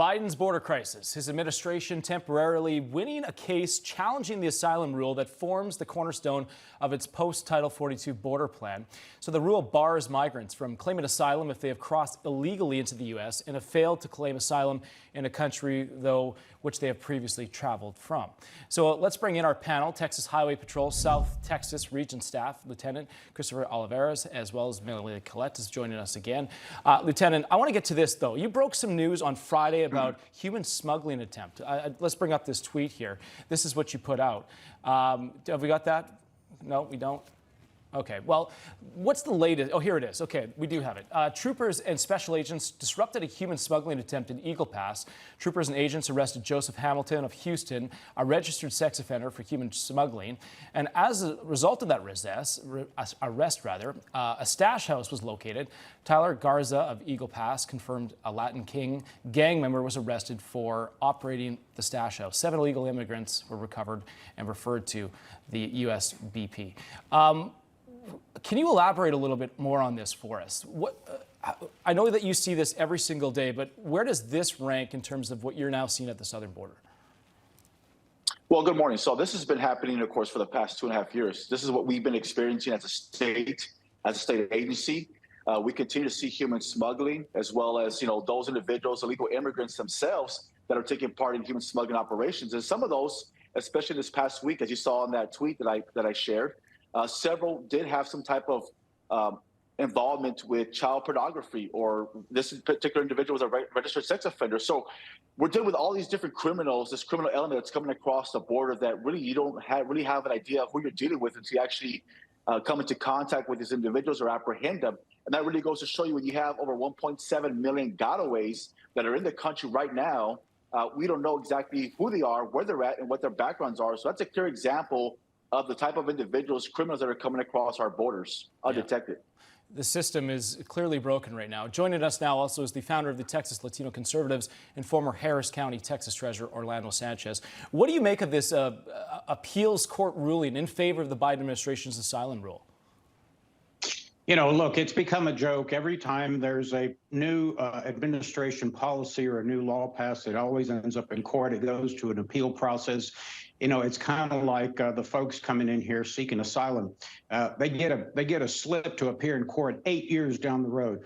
Biden's border crisis, his administration temporarily winning a case challenging the asylum rule that forms the cornerstone of its post-Title 42 border plan. So the rule bars migrants from claiming asylum if they have crossed illegally into the U.S. and have failed to claim asylum in a country, though, which they have previously traveled from. So let's bring in our panel, Texas Highway Patrol South Texas Region Staff Lieutenant Christopher Oliveras, as well as Melanie Collette is joining us again. Lieutenant, I want to get to this, though. You broke some news on Friday about human smuggling attempt. Let's bring up this tweet here. This is what you put out. Have we got that? No, we don't. Okay, well, what's the latest? Oh, here it is. Okay, we do have it. Troopers and special agents disrupted a human smuggling attempt in Eagle Pass. Troopers and agents arrested Joseph Hamilton of Houston, a registered sex offender for human smuggling. And as a result of that arrest, a stash house was located. Tyler Garza of Eagle Pass confirmed a Latin King gang member was arrested for operating the stash house. 7 illegal immigrants were recovered and referred to the U.S. BP. Can you elaborate a little bit more on this for us? I know that you see this every single day, but where does this rank in terms of what you're now seeing at the southern border? Well, good morning. So this has been happening, of course, for the past 2.5 years. This is what we've been experiencing as a state agency. We continue to see human smuggling, as well as, those individuals, illegal immigrants themselves that are taking part in human smuggling operations. And some of those, especially this past week, as you saw in that tweet that I shared, several did have some type of involvement with child pornography, or this particular individual was a registered sex offender. So we're dealing with all these different criminals, this criminal element that's coming across the border that really you don't really have an idea of who you're dealing with until you actually come into contact with these individuals or apprehend them. And that really goes to show you, when you have over 1.7 million gotaways that are in the country right now, we don't know exactly who they are, where they're at, and what their backgrounds are. So that's a clear example of the type of individuals, criminals that are coming across our borders undetected. Yeah. The system is clearly broken right now. Joining us now also is the founder of the Texas Latino Conservatives and former Harris County, Texas Treasurer Orlando Sanchez. What do you make of this appeals court ruling in favor of the Biden administration's asylum rule? Look, it's become a joke. Every time there's a new administration policy or a new law passed, it always ends up in court. It goes to an appeal process. It's kind of like the folks coming in here seeking asylum. They get a slip to appear in court 8 years down the road.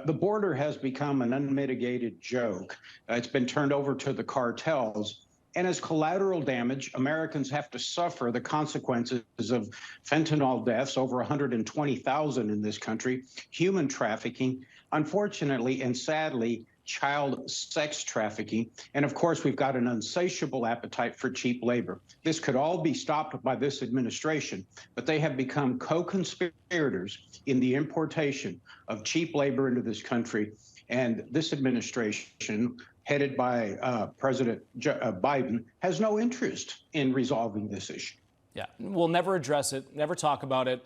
The border has become an unmitigated joke. It's been turned over to the cartels. And as collateral damage, Americans have to suffer the consequences of fentanyl deaths, over 120,000 in this country, human trafficking, unfortunately and sadly, child sex trafficking. And of course, we've got an insatiable appetite for cheap labor. This could all be stopped by this administration, but they have become co-conspirators in the importation of cheap labor into this country. And this administration, headed by President Biden, has no interest in resolving this issue. Yeah, we'll never address it, never talk about it,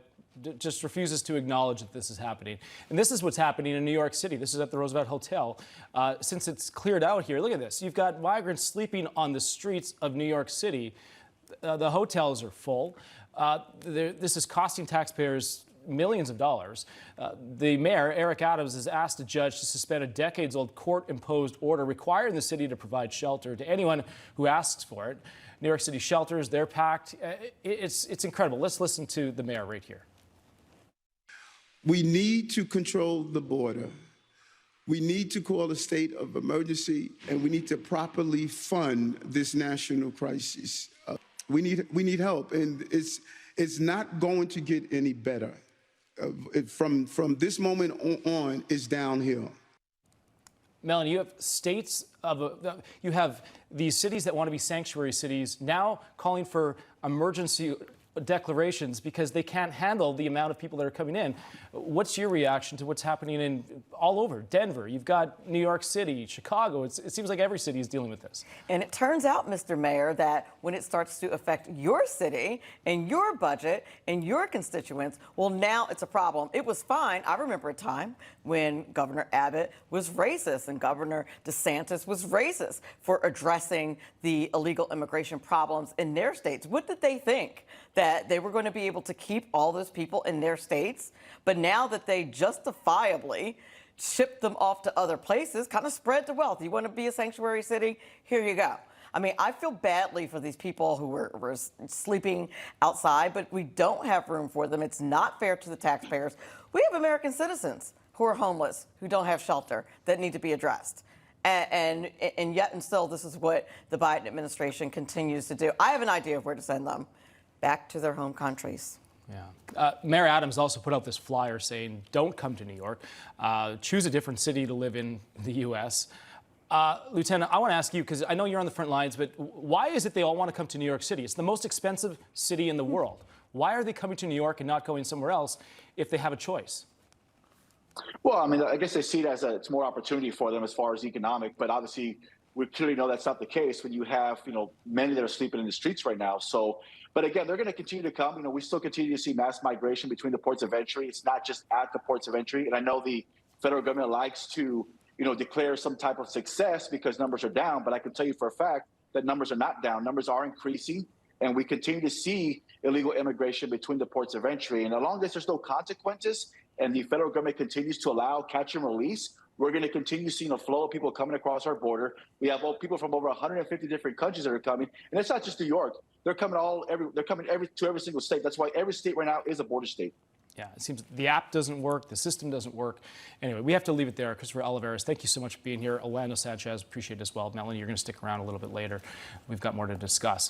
just refuses to acknowledge that this is happening. And this is what's happening in New York City. This is at the Roosevelt Hotel. Since it's cleared out here, look at this. You've got migrants sleeping on the streets of New York City. The hotels are full. This is costing taxpayers millions of dollars. The mayor, Eric Adams, has asked a judge to suspend a decades-old court-imposed order requiring the city to provide shelter to anyone who asks for it. New York City shelters, they're packed. It's incredible. Let's listen to the mayor right here. We need to control the border. We need to call a state of emergency, and we need to properly fund this national crisis. We need help, and it's not going to get any better. From this moment on, it's downhill. Melanie, you have you have these cities that want to be sanctuary cities now calling for emergency declarations because they can't handle the amount of people that are coming in. What's your reaction to what's happening in all over Denver? You've got New York City, Chicago. It seems like every city is dealing with this. And it turns out, Mr. Mayor, that when it starts to affect your city and your budget and your constituents, well, now it's a problem. It was fine. I remember a time when Governor Abbott was racist and Governor DeSantis was racist for addressing the illegal immigration problems in their states. What did they think? That they were going to be able to keep all those people in their states? But now that they justifiably ship them off to other places, kind of spread the wealth. You want to be a sanctuary city? Here you go. I mean, I feel badly for these people who were sleeping outside, but we don't have room for them. It's not fair to the taxpayers. We have American citizens who are homeless, who don't have shelter, that need to be addressed. And yet and still, this is what the Biden administration continues to do. I have an idea of where to send them, back to their home countries. Yeah. Mayor Adams also put out this flyer saying, don't come to New York. Choose a different city to live in the U.S. Lieutenant, I want to ask you, because I know you're on the front lines, but why is it they all want to come to New York City? It's the most expensive city in the world. Why are they coming to New York and not going somewhere else if they have a choice? Well, I mean, I guess they see it as it's more opportunity for them as far as economic, but obviously we clearly know that's not the case when you have, many that are sleeping in the streets right now. So, but again, they're going to continue to come. We still continue to see mass migration between the ports of entry. It's not just at the ports of entry. And I know the federal government likes to, declare some type of success because numbers are down. But I can tell you for a fact that numbers are not down. Numbers are increasing. And we continue to see illegal immigration between the ports of entry. And as long as there's no consequences and the federal government continues to allow catch and release, we're going to continue seeing a flow of people coming across our border. We have people from over 150 different countries that are coming. And it's not just New York. They're coming to every single state. That's why every state right now is a border state. Yeah, it seems the app doesn't work, the system doesn't work. Anyway, we have to leave it there. Christopher Oliveras, thank you so much for being here. Orlando Sanchez, appreciate it as well. Melanie, you're going to stick around a little bit later. We've got more to discuss.